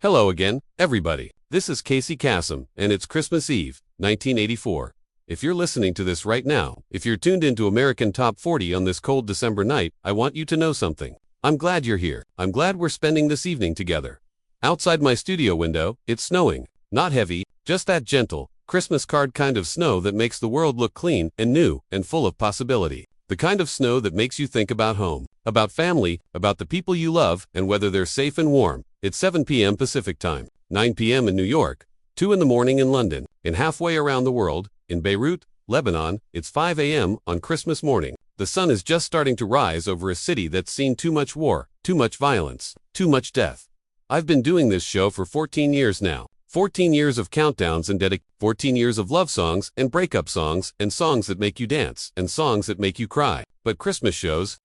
Hello again, everybody. This is Kasem, and it's Christmas Eve, 1984. If you're listening to this right now, if you're tuned into American Top 40 on this cold December night, I want you to know something. I'm glad you're here. I'm glad we're spending this evening together. Outside my studio window, it's snowing. Not heavy, just that gentle, Christmas card kind of snow that makes the world look clean and new and full of possibility. The kind of snow that makes you think about home, about family, about the people you love, and whether they're safe and warm. It's 7 p.m. Pacific Time, 9 p.m. in New York, 2 in the morning in London, and halfway around the world, in Beirut, Lebanon, it's 5 a.m. on Christmas morning. The sun is just starting to rise over a city that's seen too much war, too much violence, too much death. I've been doing this show for 14 years now. 14 years of countdowns and 14 years of love songs and breakup songs and songs that make you dance and songs that make you cry. But Christmas shows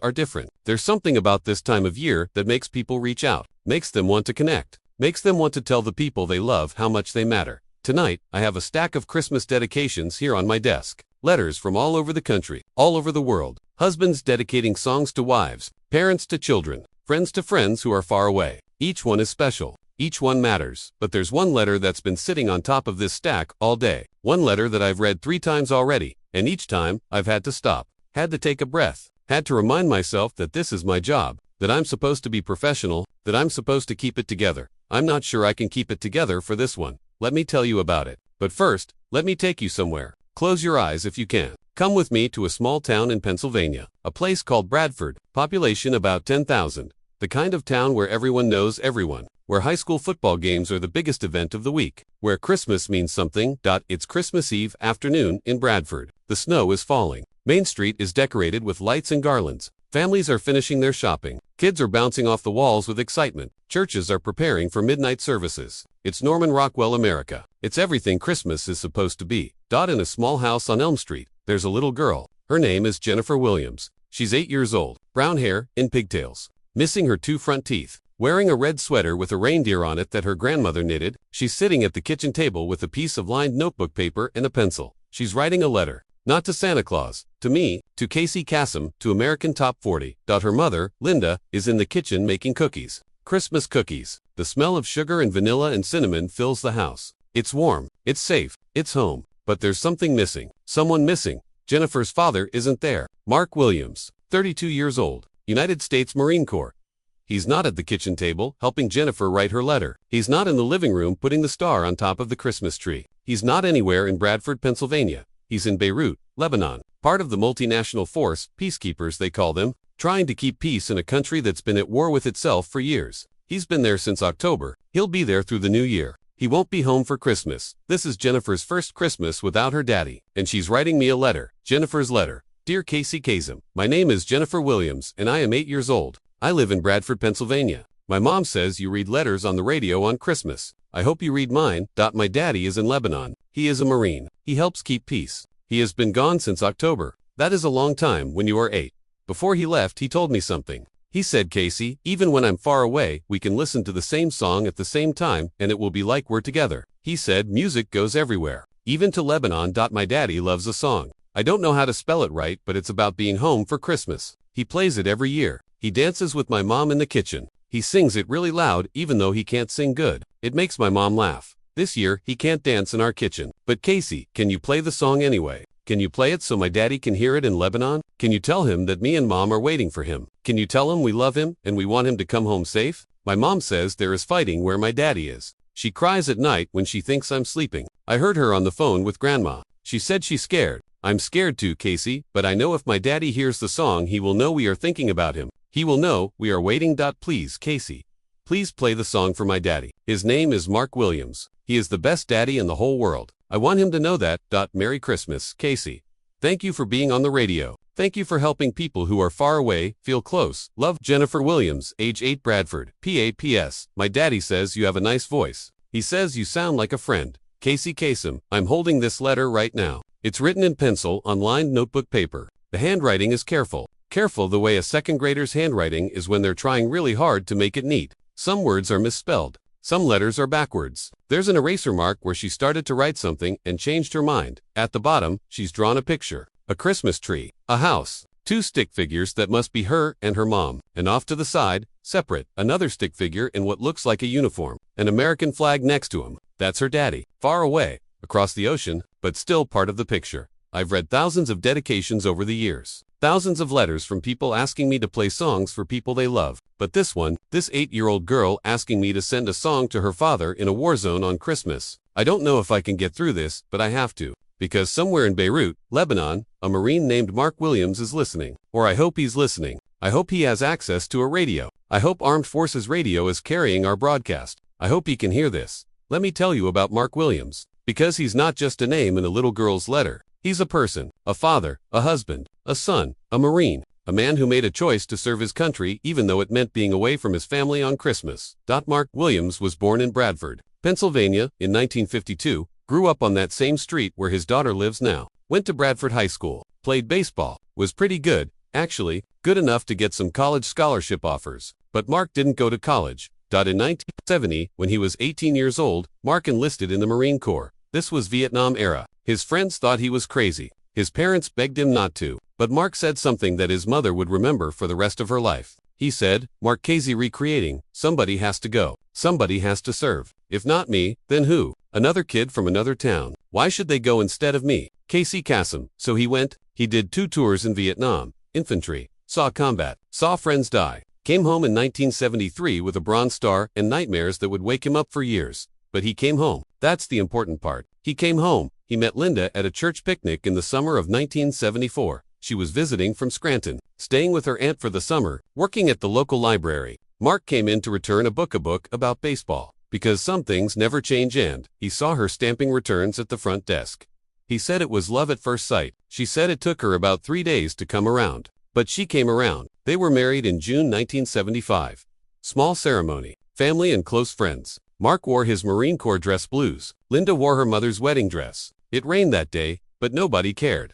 are different. There's something about this time of year that makes people reach out, makes them want to connect, makes them want to tell the people they love how much they matter. Tonight, I have a stack of Christmas dedications here on my desk. Letters from all over the country, all over the world. Husbands dedicating songs to wives, parents to children, friends to friends who are far away. Each one is special. Each one matters, but there's one letter that's been sitting on top of this stack all day. One letter that I've read 3 times already, and each time, I've had to stop, had to take a breath, had to remind myself that this is my job, that I'm supposed to be professional, that I'm supposed to keep it together. I'm not sure I can keep it together for this one. Let me tell you about it. But first, let me take you somewhere. Close your eyes if you can. Come with me to a small town in Pennsylvania, a place called Bradford, population about 10,000. The kind of town where everyone knows everyone, where high school football games are the biggest event of the week, where Christmas means something. It's Christmas Eve afternoon in Bradford. The snow is falling. Main Street is decorated with lights and garlands. Families are finishing their shopping. Kids are bouncing off the walls with excitement. Churches are preparing for midnight services. It's Norman Rockwell, America. It's everything Christmas is supposed to be. In a small house on Elm Street, there's a little girl. Her name is Jennifer Williams. She's 8 years old, brown hair, in pigtails, missing her 2 front teeth. Wearing a red sweater with a reindeer on it that her grandmother knitted, she's sitting at the kitchen table with a piece of lined notebook paper and a pencil. She's writing a letter. Not to Santa Claus, to me, to Kasem, to American Top 40. Her mother, Linda, is in the kitchen making cookies. Christmas cookies. The smell of sugar and vanilla and cinnamon fills the house. It's warm, it's safe, it's home. But there's something missing. Someone missing. Jennifer's father isn't there. Mark Williams, 32 years old, United States Marine Corps. He's not at the kitchen table helping Jennifer write her letter. He's not in the living room putting the star on top of the Christmas tree. He's not anywhere in Bradford, Pennsylvania. He's in Beirut, Lebanon, part of the multinational force, peacekeepers they call them, trying to keep peace in a country that's been at war with itself for years. He's been there since October. He'll be there through the new year. He won't be home for Christmas. This is Jennifer's first Christmas without her daddy, and she's writing me a letter. Jennifer's letter. Dear Kasem, my name is Jennifer Williams, and I am 8 years old. I live in Bradford, Pennsylvania. My mom says you read letters on the radio on Christmas. I hope you read mine. My daddy is in Lebanon. He is a Marine. He helps keep peace. He has been gone since October. That is a long time when you are 8. Before he left, he told me something. He said, Casey, even when I'm far away, we can listen to the same song at the same time, and it will be like we're together. He said music goes everywhere, even to Lebanon. My daddy loves a song. I don't know how to spell it right, but it's about being home for Christmas. He plays it every year. He dances with my mom in the kitchen. He sings it really loud even though he can't sing good. It makes my mom laugh. This year, he can't dance in our kitchen. But Casey, can you play the song anyway? Can you play it so my daddy can hear it in Lebanon? Can you tell him that me and mom are waiting for him? Can you tell him we love him and we want him to come home safe? My mom says there is fighting where my daddy is. She cries at night when she thinks I'm sleeping. I heard her on the phone with grandma. She said she's scared. I'm scared too, Casey, but I know if my daddy hears the song he will know we are thinking about him. He will know we are waiting. Please, Casey. Please play the song for my daddy. His name is Mark Williams. He is the best daddy in the whole world. I want him to know that. Merry Christmas, Casey. Thank you for being on the radio. Thank you for helping people who are far away feel close. Love, Jennifer Williams, age 8, Bradford. P.A.P.S. My daddy says you have a nice voice. He says you sound like a friend. Kasem, I'm holding this letter right now. It's written in pencil on lined notebook paper. The handwriting is careful. Careful the way a second grader's handwriting is when they're trying really hard to make it neat. Some words are misspelled. Some letters are backwards. There's an eraser mark where she started to write something and changed her mind. At the bottom, she's drawn a picture. A Christmas tree. A house. Two stick figures that must be her and her mom, and off to the side, separate, another stick figure in what looks like a uniform, an American flag next to him. That's her daddy, far away, across the ocean, but still part of the picture. I've read thousands of dedications over the years. Thousands of letters from people asking me to play songs for people they love. But this one, this 8-year-old girl asking me to send a song to her father in a war zone on Christmas. I don't know if I can get through this, but I have to. Because somewhere in Beirut, Lebanon, a Marine named Mark Williams is listening. Or I hope he's listening. I hope he has access to a radio. I hope Armed Forces Radio is carrying our broadcast. I hope he can hear this. Let me tell you about Mark Williams. Because he's not just a name in a little girl's letter. He's a person, a father, a husband, a son, a Marine, a man who made a choice to serve his country even though it meant being away from his family on Christmas. Mark Williams was born in Bradford, Pennsylvania, in 1952, grew up on that same street where his daughter lives now, went to Bradford High School, played baseball, was pretty good, actually, good enough to get some college scholarship offers. But Mark didn't go to college. In 1970, when he was 18 years old, Mark enlisted in the Marine Corps. This was Vietnam era. His friends thought he was crazy. His parents begged him not to. But Mark said something that his mother would remember for the rest of her life. He said, "Mark Casey recreating, somebody has to go. Somebody has to serve. If not me, then who? Another kid from another town. Why should they go instead of me?" Casey Kasem. So he went. He did 2 tours in Vietnam. Infantry. Saw combat. Saw friends die. Came home in 1973 with a Bronze Star and nightmares that would wake him up for years. But he came home. That's the important part. He came home. He met Linda at a church picnic in the summer of 1974. She was visiting from Scranton, staying with her aunt for the summer, working at the local library. Mark came in to return a book about baseball. Because some things never change, and he saw her stamping returns at the front desk. He said it was love at first sight. She said it took her about 3 days to come around. But she came around. They were married in June 1975. Small ceremony. Family and close friends. Mark wore his Marine Corps dress blues. Linda wore her mother's wedding dress. It rained that day, but nobody cared.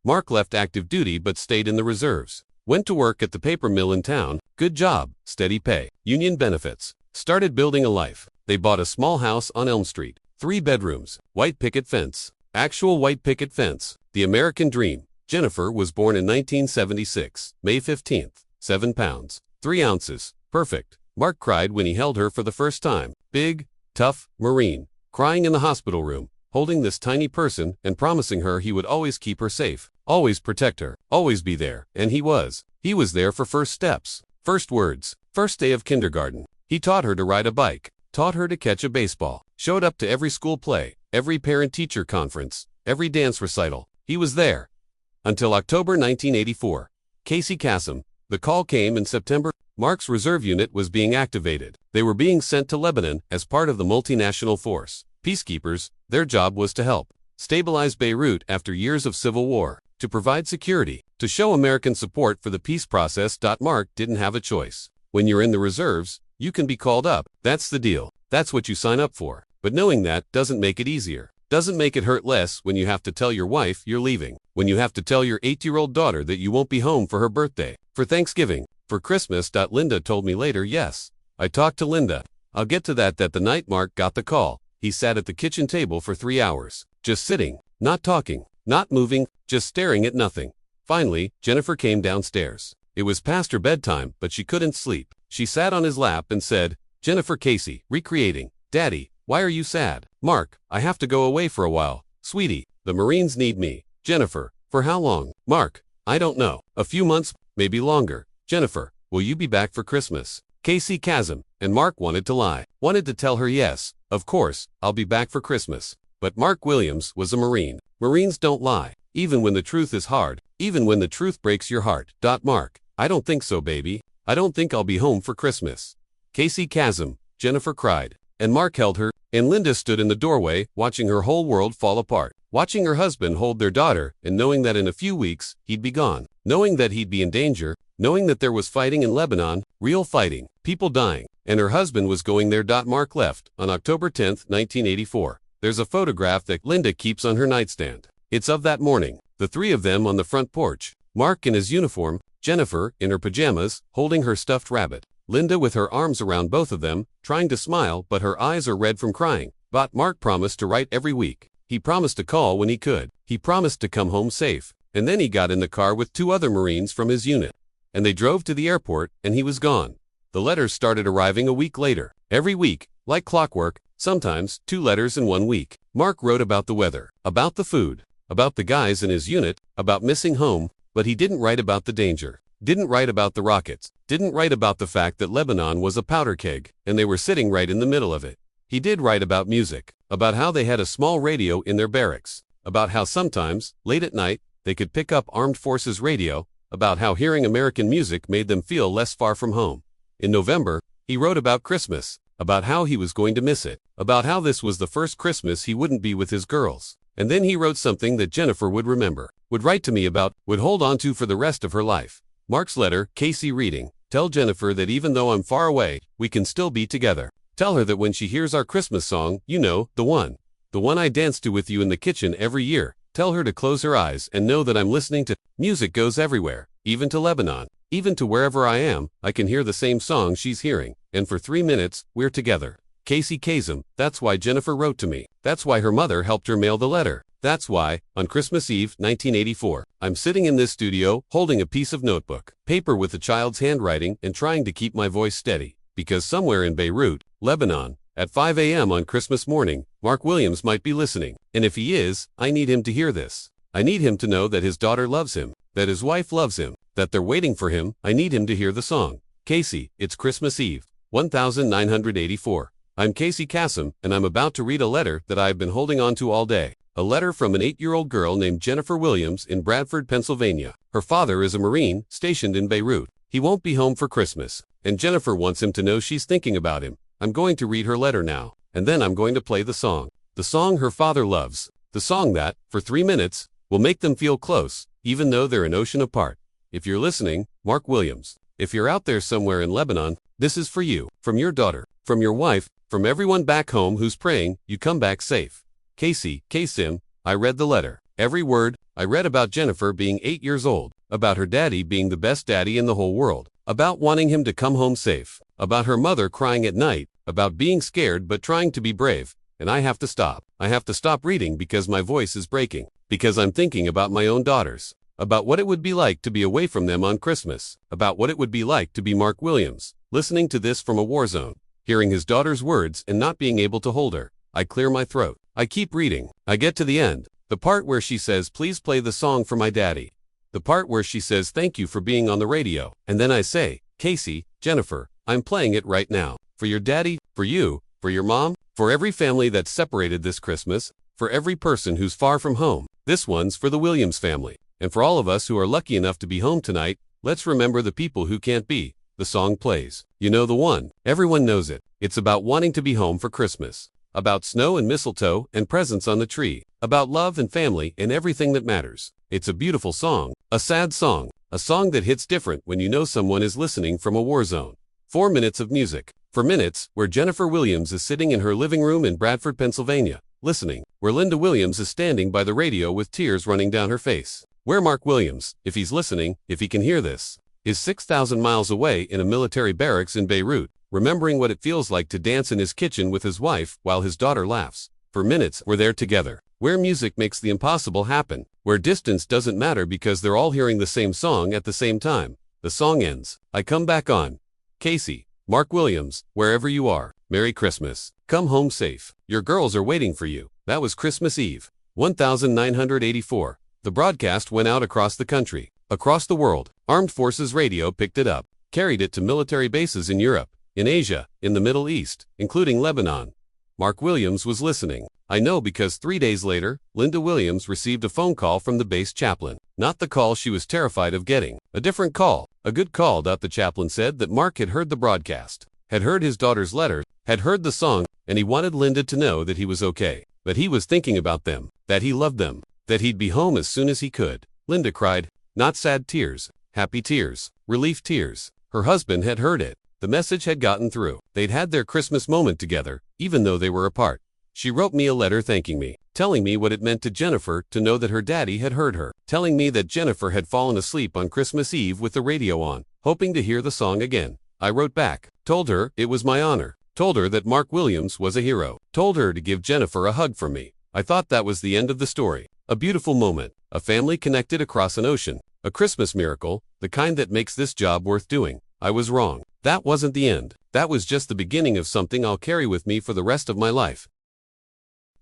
Mark left active duty but stayed in the reserves. Went to work at the paper mill in town. Good job, steady pay, union benefits. Started building a life. They bought a small house on Elm Street. 3 bedrooms, white picket fence. Actual white picket fence. The American dream. Jennifer was born in 1976, May 15th, 7 pounds, 3 ounces. Perfect. Mark cried when he held her for the first time. Big, tough, Marine. Crying in the hospital room, holding this tiny person and promising her he would always keep her safe, always protect her, always be there. And he was. He was there for first steps, first words, first day of kindergarten. He taught her to ride a bike, taught her to catch a baseball, showed up to every school play, every parent-teacher conference, every dance recital. He was there. Until October 1984. Casey Kasem. The call came in September. Mark's reserve unit was being activated. They were being sent to Lebanon as part of the multinational force. Peacekeepers, their job was to help stabilize Beirut after years of civil war, to provide security, to show American support for the peace process. Mark didn't have a choice. When you're in the reserves, you can be called up. That's the deal. That's what you sign up for. But knowing that doesn't make it easier. Doesn't make it hurt less when you have to tell your wife you're leaving. When you have to tell your 8-year-old daughter that you won't be home for her birthday, for Thanksgiving, for Christmas. Linda told me later. Yes, I talked to Linda. I'll get to that. The night Mark got the call, he sat at the kitchen table for 3 hours, just sitting, not talking, not moving, just staring at nothing. Finally, Jennifer came downstairs. It was past her bedtime, but she couldn't sleep. She sat on his lap and said, "Jennifer Casey, recreating. Daddy, why are you sad?" "Mark, I have to go away for a while. Sweetie, the Marines need me." "Jennifer, for how long?" "Mark, I don't know. A few months, maybe longer." "Jennifer, will you be back for Christmas?" Casey Kasem. And Mark wanted to lie. Wanted to tell her yes, of course, I'll be back for Christmas. But Mark Williams was a Marine. Marines don't lie. Even when the truth is hard. Even when the truth breaks your heart. Mark, I don't think so, baby. I don't think I'll be home for Christmas. Casey Kasem. Jennifer cried. And Mark held her, and Linda stood in the doorway, watching her whole world fall apart. Watching her husband hold their daughter, and knowing that in a few weeks, he'd be gone. Knowing that he'd be in danger. Knowing that there was fighting in Lebanon, real fighting, people dying, and her husband was going there. Mark left on October 10, 1984. There's a photograph that Linda keeps on her nightstand. It's of that morning, the 3 of them on the front porch. Mark in his uniform, Jennifer in her pajamas, holding her stuffed rabbit. Linda with her arms around both of them, trying to smile, but her eyes are red from crying. Mark promised to write every week. He promised to call when he could. He promised to come home safe. And then he got in the car with 2 other Marines from his unit. And they drove to the airport, and he was gone. The letters started arriving a week later. Every week, like clockwork, sometimes 2 letters in 1 week. Mark wrote about the weather, about the food, about the guys in his unit, about missing home, but he didn't write about the danger. Didn't write about the rockets. Didn't write about the fact that Lebanon was a powder keg, and they were sitting right in the middle of it. He did write about music, about how they had a small radio in their barracks, about how sometimes, late at night, they could pick up armed forces radio, about how hearing American music made them feel less far from home. In November, he wrote about Christmas, about how he was going to miss it, about how this was the first Christmas he wouldn't be with his girls. And then he wrote something that Jennifer would remember, would write to me about, would hold on to for the rest of her life. Mark's letter, Casey reading, tell Jennifer that even though I'm far away, we can still be together. Tell her that when she hears our Christmas song, you know, the one I dance to with you in the kitchen every year, tell her to close her eyes and know that I'm listening to. Music goes everywhere, even to Lebanon, even to wherever I am, I can hear the same song she's hearing, and for 3 minutes, we're together. Casey Kasem, that's why Jennifer wrote to me. That's why her mother helped her mail the letter. That's why, on Christmas Eve, 1984, I'm sitting in this studio, holding a piece of notebook, paper with a child's handwriting, and trying to keep my voice steady. Because somewhere in Beirut, Lebanon, at 5 a.m. on Christmas morning, Mark Williams might be listening. And if he is, I need him to hear this. I need him to know that his daughter loves him, that his wife loves him, that they're waiting for him. I need him to hear the song. Casey, it's Christmas Eve, 1984. I'm Casey Kasem, and I'm about to read a letter that I've been holding on to all day. A letter from an 8-year-old girl named Jennifer Williams in Bradford, Pennsylvania. Her father is a Marine stationed in Beirut. He won't be home for Christmas, and Jennifer wants him to know she's thinking about him. I'm going to read her letter now, and then I'm going to play the song. The song her father loves. The song that, for 3 minutes, will make them feel close, even though they're an ocean apart. If you're listening, Mark Williams. If you're out there somewhere in Lebanon, this is for you, from your daughter, from your wife, from everyone back home who's praying you come back safe. Casey, Kasem, I read the letter. Every word. I read about Jennifer being 8 years old, about her daddy being the best daddy in the whole world, about wanting him to come home safe, about her mother crying at night, about being scared but trying to be brave, and I have to stop. I have to stop reading because my voice is breaking, because I'm thinking about my own daughters, about what it would be like to be away from them on Christmas, about what it would be like to be Mark Williams, listening to this from a war zone, hearing his daughter's words and not being able to hold her. I clear my throat. I keep reading. I get to the end. The part where she says, please play the song for my daddy. The part where she says, thank you for being on the radio. And then I say, Casey, Jennifer, I'm playing it right now. For your daddy, for you, for your mom, for every family that's separated this Christmas, for every person who's far from home. This one's for the Williams family. And for all of us who are lucky enough to be home tonight, let's remember the people who can't be. The song plays. You know the one. Everyone knows it. It's about wanting to be home for Christmas. About snow and mistletoe and presents on the tree. About love and family and everything that matters. It's a beautiful song. A sad song. A song that hits different when you know someone is listening from a war zone. 4 minutes of music. For minutes, where Jennifer Williams is sitting in her living room in Bradford, Pennsylvania, listening. Where Linda Williams is standing by the radio with tears running down her face. Where Mark Williams, if he's listening, if he can hear this, is 6,000 miles away in a military barracks in Beirut, remembering what it feels like to dance in his kitchen with his wife while his daughter laughs. For minutes, we're there together. Where music makes the impossible happen. Where distance doesn't matter because they're all hearing the same song at the same time. The song ends. I come back on. Casey, Mark Williams, wherever you are, Merry Christmas. Come home safe. Your girls are waiting for you. That was Christmas Eve, 1984. The broadcast went out across the country, across the world. Armed Forces Radio picked it up, carried it to military bases in Europe, in Asia, in the Middle East, including Lebanon. Mark Williams was listening. I know because 3 days later, Linda Williams received a phone call from the base chaplain. Not the call she was terrified of getting. A different call. A good call. The chaplain said that Mark had heard the broadcast, had heard his daughter's letter, had heard the song, and he wanted Linda to know that he was okay, that he was thinking about them, that he loved them, that he'd be home as soon as he could. Linda cried. Not sad tears, happy tears, relief tears. Her husband had heard it. The message had gotten through. They'd had their Christmas moment together, even though they were apart. She wrote me a letter thanking me, telling me what it meant to Jennifer to know that her daddy had heard her, telling me that Jennifer had fallen asleep on Christmas Eve with the radio on, hoping to hear the song again. I wrote back, told her it was my honor, told her that Mark Williams was a hero, told her to give Jennifer a hug from me. I thought that was the end of the story. A beautiful moment, A family connected across an ocean. A Christmas miracle, the kind that makes this job worth doing. I was wrong. That wasn't the end. That was just the beginning of something I'll carry with me for the rest of my life.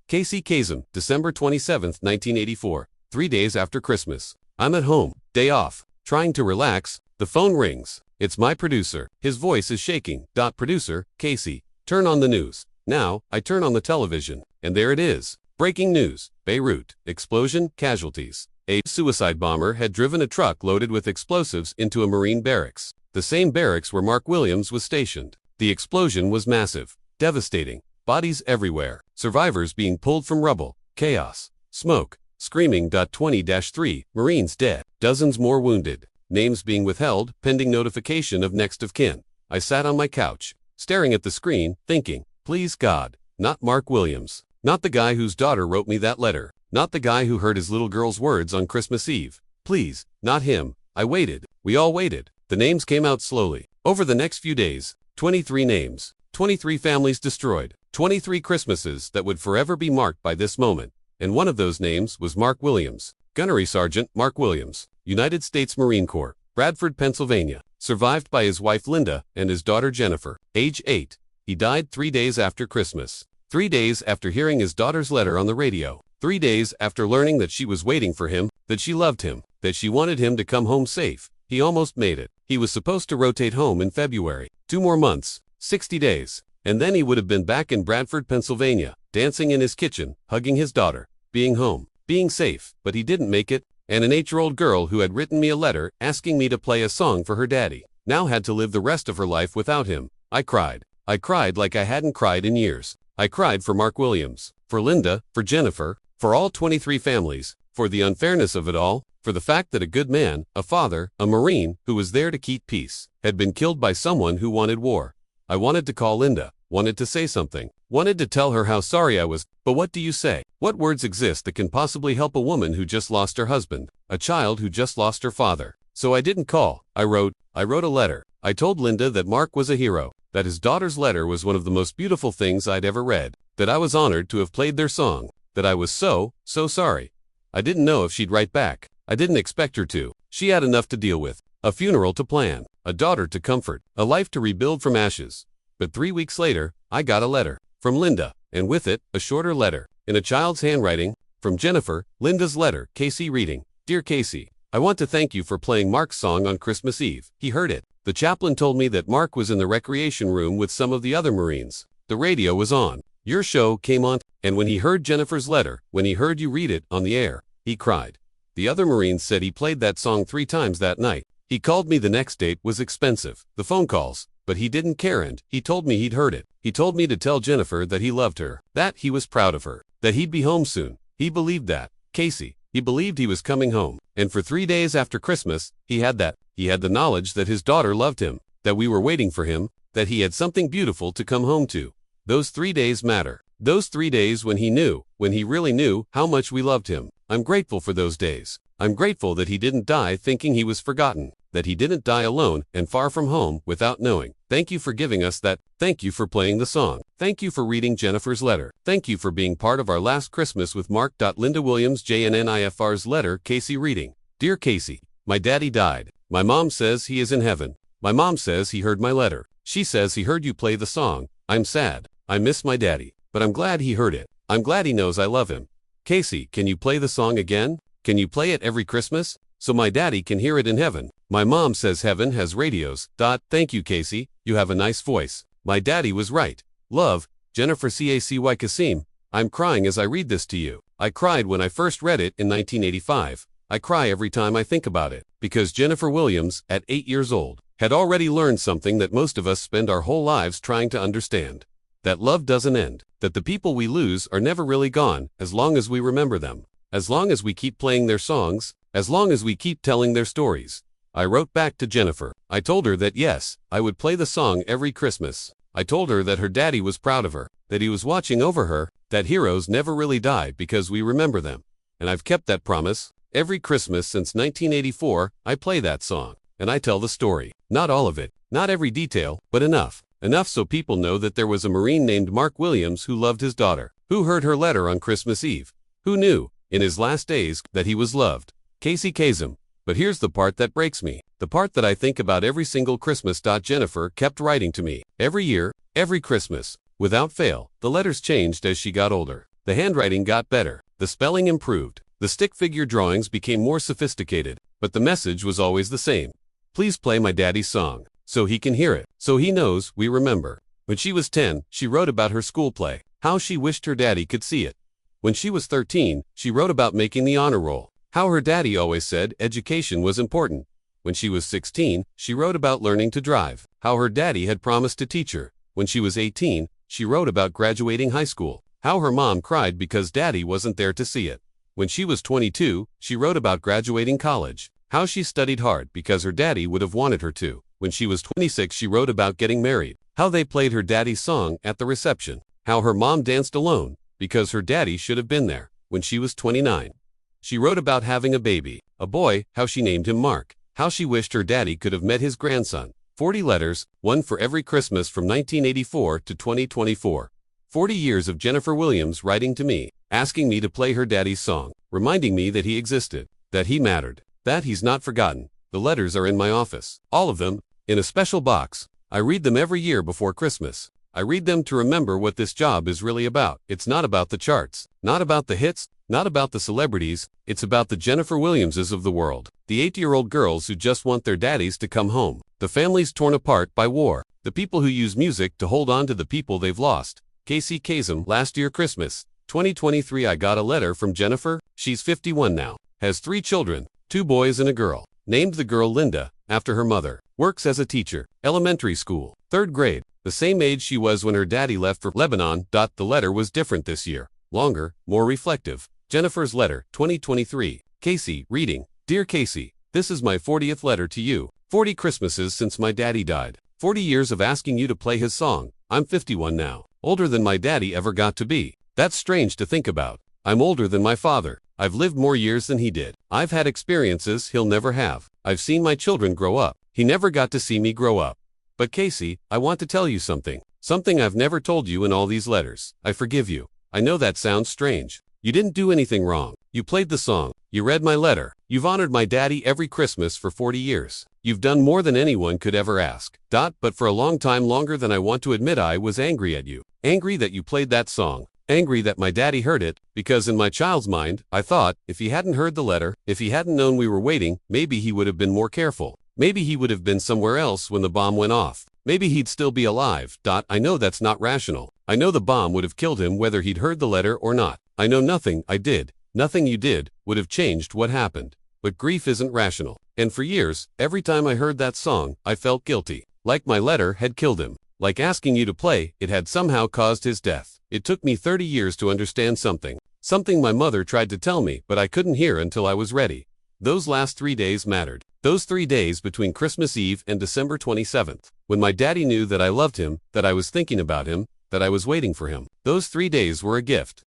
Kasem, December 27, 1984. 3 days after Christmas. I'm at home, day off, trying to relax. The phone rings. It's my producer. His voice is shaking. Producer, Casey, turn on the news. Now, I turn on the television, and there it is. Breaking news. Beirut. Explosion, casualties. A suicide bomber had driven a truck loaded with explosives into a Marine barracks. The same barracks where Mark Williams was stationed. The explosion was massive, devastating. Bodies everywhere. Survivors being pulled from rubble. Chaos. Smoke. Screaming. 20-3 Marines dead. Dozens more wounded. Names being withheld, pending notification of next of kin. I sat on my couch, staring at the screen, thinking, please God, not Mark Williams. Not the guy whose daughter wrote me that letter. Not the guy who heard his little girl's words on Christmas Eve. Please, not him. I waited. We all waited. The names came out slowly. Over the next few days, 23 names, 23 families destroyed, 23 Christmases that would forever be marked by this moment. And one of those names was Mark Williams. Gunnery Sergeant Mark Williams, United States Marine Corps, Bradford, Pennsylvania. Survived by his wife Linda and his daughter Jennifer, age 8. He died 3 days after Christmas. 3 days after hearing his daughter's letter on the radio. 3 days after learning that she was waiting for him, that she loved him, that she wanted him to come home safe. He almost made it. He was supposed to rotate home in February. 2 more months, 60 days. And then he would have been back in Bradford, Pennsylvania, dancing in his kitchen, hugging his daughter, being home, being safe. But he didn't make it, and an 8-year-old girl who had written me a letter asking me to play a song for her daddy, now had to live the rest of her life without him. I cried. I cried like I hadn't cried in years. I cried for Mark Williams, for Linda, for Jennifer, for all 23 families, for the unfairness of it all, for the fact that a good man, a father, a Marine, who was there to keep peace, had been killed by someone who wanted war. I wanted to call Linda, wanted to say something, wanted to tell her how sorry I was, but what do you say? What words exist that can possibly help a woman who just lost her husband, a child who just lost her father? So I didn't call. I wrote a letter. I told Linda that Mark was a hero, that his daughter's letter was one of the most beautiful things I'd ever read, that I was honored to have played their song, that I was so sorry. I didn't know if she'd write back. I didn't expect her to. She had enough to deal with, a funeral to plan, a daughter to comfort, a life to rebuild from ashes. But 3 weeks later, I got a letter from Linda, and with it, a shorter letter, in a child's handwriting, from Jennifer. Linda's letter. Casey reading, Dear Casey, I want to thank you for playing Mark's song on Christmas Eve. He heard it. The chaplain told me that Mark was in the recreation room with some of the other Marines. The radio was on. Your show came on, and when he heard Jennifer's letter, when he heard you read it on the air, he cried. The other Marines said he played that song 3 times that night. He called me the next date was expensive, the phone calls, but he didn't care and he told me he'd heard it. He told me to tell Jennifer that he loved her, that he was proud of her, that he'd be home soon. He believed that. Casey, he believed he was coming home. And for 3 days after Christmas, he had that. He had the knowledge that his daughter loved him, that we were waiting for him, that he had something beautiful to come home to. Those 3 days matter. Those 3 days when he knew, when he really knew how much we loved him. I'm grateful for those days. I'm grateful that he didn't die thinking he was forgotten, that he didn't die alone and far from home without knowing. Thank you for giving us that. Thank you for playing the song. Thank you for reading Jennifer's letter. Thank you for being part of our last Christmas with Mark. Linda Williams JNNIFR's letter. Casey reading, Dear Casey, my daddy died. My mom says he is in heaven. My mom says he heard my letter. She says he heard you play the song. I'm sad. I miss my daddy, but I'm glad he heard it. I'm glad he knows I love him. Casey, can you play the song again? Can you play it every Christmas? So my daddy can hear it in heaven. My mom says heaven has radios. Thank you, Casey. You have a nice voice. My daddy was right. Love, Jennifer Cacy Kasem. I'm crying as I read this to you. I cried when I first read it in 1985. I cry every time I think about it, because Jennifer Williams, at 8 years old, had already learned something that most of us spend our whole lives trying to understand. That love doesn't end. That the people we lose are never really gone, as long as we remember them. As long as we keep playing their songs, as long as we keep telling their stories. I wrote back to Jennifer. I told her that yes, I would play the song every Christmas. I told her that her daddy was proud of her, that he was watching over her, that heroes never really die because we remember them. And I've kept that promise. Every Christmas since 1984, I play that song, and I tell the story. Not all of it, not every detail, but enough. Enough so people know that there was a Marine named Mark Williams who loved his daughter, who heard her letter on Christmas Eve, who knew, in his last days, that he was loved. Kasem. But here's the part that breaks me. The part that I think about every single Christmas. Jennifer kept writing to me. Every year, every Christmas. Without fail, the letters changed as she got older. The handwriting got better. The spelling improved. The stick figure drawings became more sophisticated. But the message was always the same. Please play my daddy's song, so he can hear it, so he knows we remember. When she was 10, she wrote about her school play, how she wished her daddy could see it. When she was 13, she wrote about making the honor roll, how her daddy always said education was important. When she was 16, she wrote about learning to drive, how her daddy had promised to teach her. When she was 18, she wrote about graduating high school, how her mom cried because daddy wasn't there to see it. When she was 22, she wrote about graduating college, how she studied hard because her daddy would have wanted her to. When she was 26, she wrote about getting married, how they played her daddy's song at the reception, how her mom danced alone because her daddy should have been there. When she was 29, she wrote about having a baby, a boy, how she named him Mark, how she wished her daddy could have met his grandson. 40 letters, one for every Christmas from 1984 to 2024. 40 years of Jennifer Williams writing to me, asking me to play her daddy's song, reminding me that he existed, that he mattered, that he's not forgotten. The letters are in my office, all of them, in a special box. I read them every year before Christmas. I read them to remember what this job is really about. It's not about the charts, not about the hits, not about the celebrities. It's about the Jennifer Williamses of the world, the 8-year-old girls who just want their daddies to come home, the families torn apart by war, the people who use music to hold on to the people they've lost. Kasem. Last year Christmas, 2023, I got a letter from Jennifer. She's 51 now, has 3 children, 2 boys and a girl, named the girl Linda, after her mother, works as a teacher, elementary school, 3rd grade, the same age she was when her daddy left for Lebanon. The letter was different this year, longer, more reflective. Jennifer's letter, 2023. Casey, reading. Dear Casey, this is my 40th letter to you. 40 Christmases since my daddy died. 40 years of asking you to play his song. I'm 51 now, older than my daddy ever got to be. That's strange to think about. I'm older than my father. I've lived more years than he did. I've had experiences he'll never have. I've seen my children grow up. He never got to see me grow up. But Casey, I want to tell you something. Something I've never told you in all these letters. I forgive you. I know that sounds strange. You didn't do anything wrong. You played the song. You read my letter. You've honored my daddy every Christmas for 40 years. You've done more than anyone could ever ask. But for a long time, longer than I want to admit, I was angry at you. Angry that you played that song. Angry that my daddy heard it, because in my child's mind, I thought, if he hadn't heard the letter, if he hadn't known we were waiting, maybe he would have been more careful. Maybe he would have been somewhere else when the bomb went off. Maybe he'd still be alive. I know that's not rational. I know the bomb would have killed him whether he'd heard the letter or not. I know nothing I did, nothing you did, would have changed what happened. But grief isn't rational. And for years, every time I heard that song, I felt guilty. Like my letter had killed him. Like asking you to play, it had somehow caused his death. It took me 30 years to understand something. Something my mother tried to tell me, but I couldn't hear until I was ready. Those last 3 days mattered. Those 3 days between Christmas Eve and December 27th, when my daddy knew that I loved him, that I was thinking about him, that I was waiting for him. Those 3 days were a gift.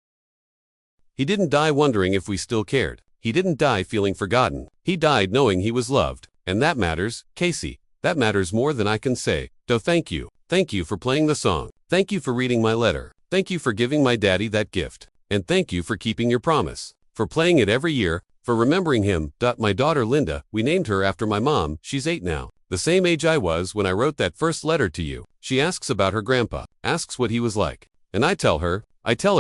He didn't die wondering if we still cared. He didn't die feeling forgotten. He died knowing he was loved. And that matters, Casey. That matters more than I can say. Thank you. Thank you for playing the song. Thank you for reading my letter. Thank you for giving my daddy that gift. And thank you for keeping your promise. For playing it every year. For remembering him. My daughter Linda, we named her after my mom. She's 8 now. The same age I was when I wrote that first letter to you. She asks about her grandpa. Asks what he was like. And I tell her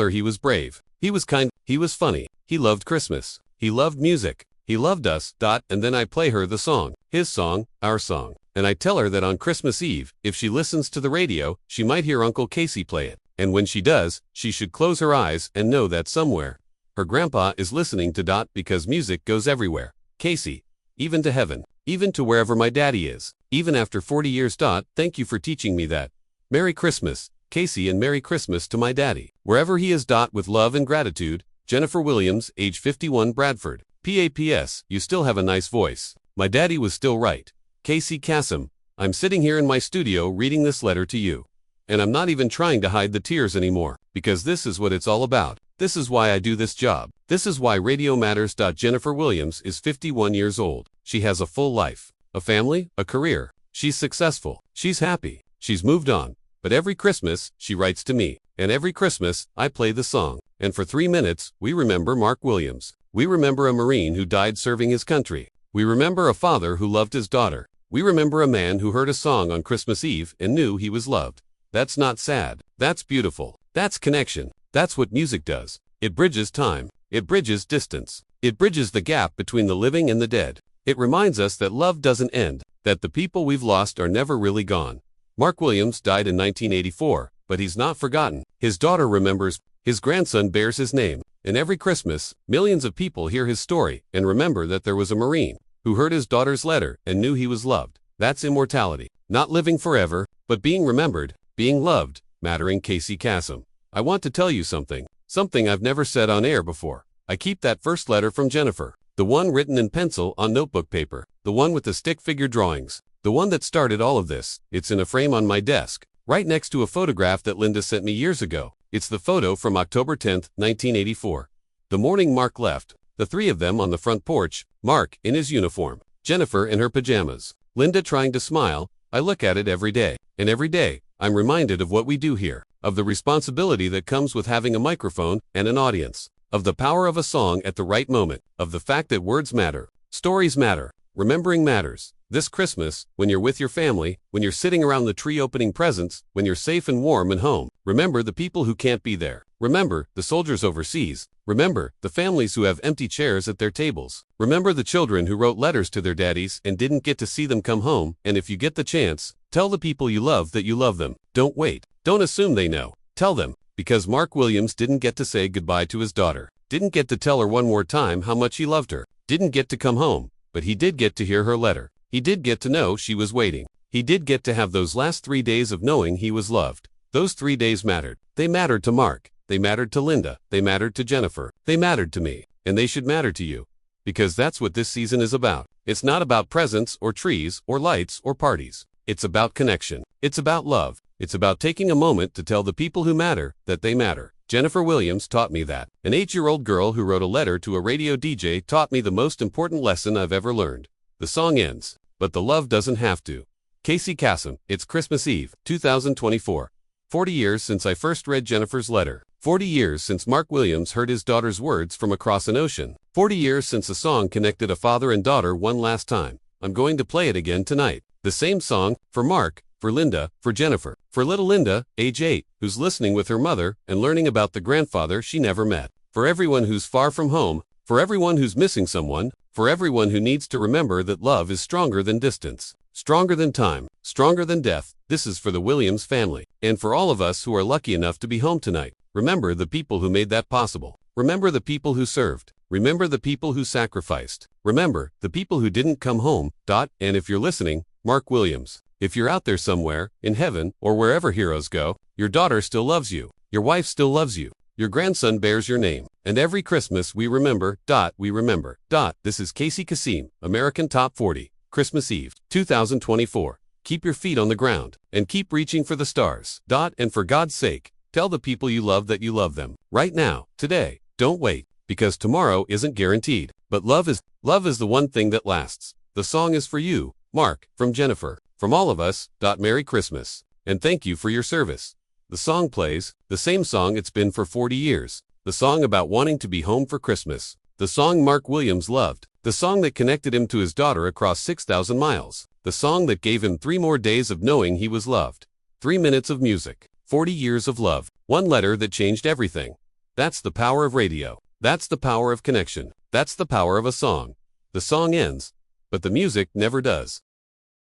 he was brave. He was kind. He was funny. He loved Christmas. He loved music. He loved us. And then I play her the song. His song, our song. And I tell her that on Christmas Eve, if she listens to the radio, she might hear Uncle Casey play it. And when she does, she should close her eyes and know that somewhere, her grandpa is listening to because music goes everywhere. Casey. Even to heaven. Even to wherever my daddy is. Even after 40 years. Thank you for teaching me that. Merry Christmas, Casey, and Merry Christmas to my daddy. Wherever he is. With love and gratitude, Jennifer Williams, age 51, Bradford. PAPS, you still have a nice voice. My daddy was still right. Kasem. I'm sitting here in my studio reading this letter to you. And I'm not even trying to hide the tears anymore, because this is what it's all about. This is why I do this job. This is why radio matters. Jennifer Williams is 51 years old. She has a full life, a family, a career. She's successful. She's happy. She's moved on. But every Christmas, she writes to me. And every Christmas, I play the song. And for 3 minutes, we remember Mark Williams. We remember a Marine who died serving his country. We remember a father who loved his daughter. We remember a man who heard a song on Christmas Eve and knew he was loved. That's not sad. That's beautiful. That's connection. That's what music does. It bridges time. It bridges distance. It bridges the gap between the living and the dead. It reminds us that love doesn't end, that the people we've lost are never really gone. Mark Williams died in 1984, but he's not forgotten. His daughter remembers. His grandson bears his name. And every Christmas, millions of people hear his story and remember that there was a Marine who heard his daughter's letter and knew he was loved. That's immortality. Not living forever, but being remembered, being loved, mattering. Kasem. I want to tell you something I've never said on air before. I keep that first letter from Jennifer. The one written in pencil on notebook paper. The one with the stick figure drawings. The one that started all of this. It's in a frame on my desk, right next to a photograph that Linda sent me years ago. It's the photo from October 10, 1984. The morning Mark left. The three of them on the front porch. Mark in his uniform. Jennifer in her pajamas. Linda trying to smile. I look at it every day. And every day, I'm reminded of what we do here. Of the responsibility that comes with having a microphone and an audience. Of the power of a song at the right moment. Of the fact that words matter. Stories matter. Remembering matters. This Christmas, when you're with your family, when you're sitting around the tree opening presents, when you're safe and warm and home, remember the people who can't be there. Remember the soldiers overseas. Remember the families who have empty chairs at their tables. Remember the children who wrote letters to their daddies and didn't get to see them come home. And if you get the chance, tell the people you love that you love them. Don't wait. Don't assume they know. Tell them. Because Mark Williams didn't get to say goodbye to his daughter. Didn't get to tell her one more time how much he loved her. Didn't get to come home. But he did get to hear her letter. He did get to know she was waiting. He did get to have those last 3 days of knowing he was loved. Those 3 days mattered. They mattered to Mark. They mattered to Linda. They mattered to Jennifer. They mattered to me. And they should matter to you. Because that's what this season is about. It's not about presents or trees or lights or parties. It's about connection. It's about love. It's about taking a moment to tell the people who matter that they matter. Jennifer Williams taught me that. An 8-year-old girl who wrote a letter to a radio DJ taught me the most important lesson I've ever learned. The song ends, but the love doesn't have to. Kasem. It's Christmas Eve, 2024. 40 years since I first read Jennifer's letter. 40 years since Mark Williams heard his daughter's words from across an ocean. 40 years since a song connected a father and daughter one last time. I'm going to play it again tonight. The same song, for Mark, for Linda, for Jennifer, for little Linda, age 8, who's listening with her mother and learning about the grandfather she never met. For everyone who's far from home, for everyone who's missing someone, for everyone who needs to remember that love is stronger than distance, stronger than time, stronger than death. This is for the Williams family. And for all of us who are lucky enough to be home tonight. Remember the people who made that possible. Remember the people who served. Remember the people who sacrificed. Remember the people who didn't come home. And if you're listening, Mark Williams. If you're out there somewhere, in heaven, or wherever heroes go, your daughter still loves you. Your wife still loves you. Your grandson bears your name. And every Christmas we remember. We remember. This is Kasem, American Top 40, Christmas Eve, 2024. Keep your feet on the ground, and keep reaching for the stars. And for God's sake, tell the people you love that you love them. Right now, today. Don't wait, because tomorrow isn't guaranteed. But love is the one thing that lasts. The song is for you, Mark, from Jennifer. From all of us. Merry Christmas. And thank you for your service. The song plays, the same song it's been for 40 years. The song about wanting to be home for Christmas. The song Mark Williams loved. The song that connected him to his daughter across 6,000 miles. The song that gave him 3 more days of knowing he was loved. 3 minutes of music. 40 years of love. One letter that changed everything. That's the power of radio. That's the power of connection. That's the power of a song. The song ends, but the music never does.